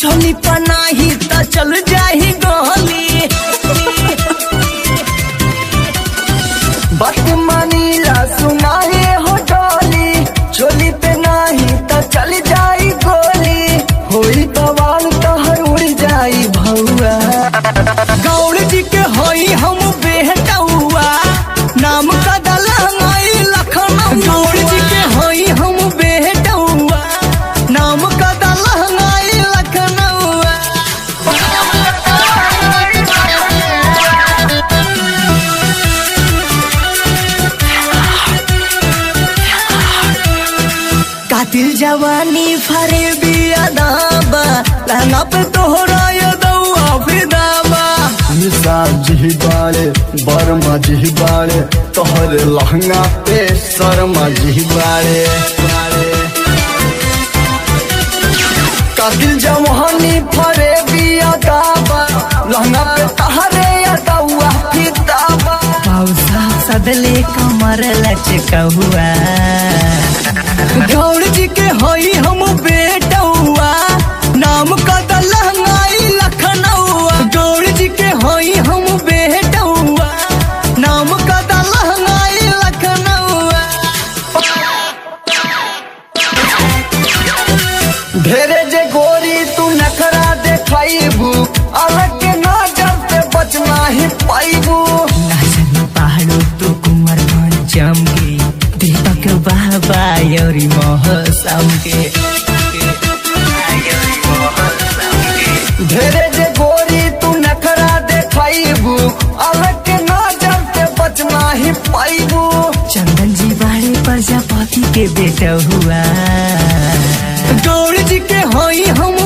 चली पनाही त चल जाही गोली बात मानीला सुनाए हो डोली चोली पे नाही त चल जाई गोली होई बवाल तहर उड़ जाई भौआ गौड़ जी के होई हम बेहटौआ नाम का दलहंगाई लखनऊ गौड़ जी के होई हम बेहटौआ नाम का दलहंगाई लखनऊ कातिल जवानी फरे बिया दाबा लहंगा पे तोहरा यदौआ फिदाबा निसार जी बाड़े बर्मा जी बाड़े तोहरे लहंगा पे शर्मा जी बाड़े कातिल जवानी फरे बिया दाबा लहंगा पे तोहरे यदौआ फिदाबा पाउसा सदले कमर लचका हुआ गौड़ जी के होई हम बेटौआ नाम का दलहंगाई लखनऊ गौड़ जी के होई हम बेटौआ नाम का दलहंगाई लखनऊ ढेरे जे गोरी तू नखरा देखाइबू अलग के नजर से बचना ही पाइबू नजर पहाड़ो तू कुंवर चमके दीपक बाबा योरी मौसम के ढेरे जे गोरी तू नखरा देखाइबू अलग के नजर से बचना ही पाइबू चंदन जी बाड़े प्रजापति के बेटा हुआ गौड़ जी के होई हम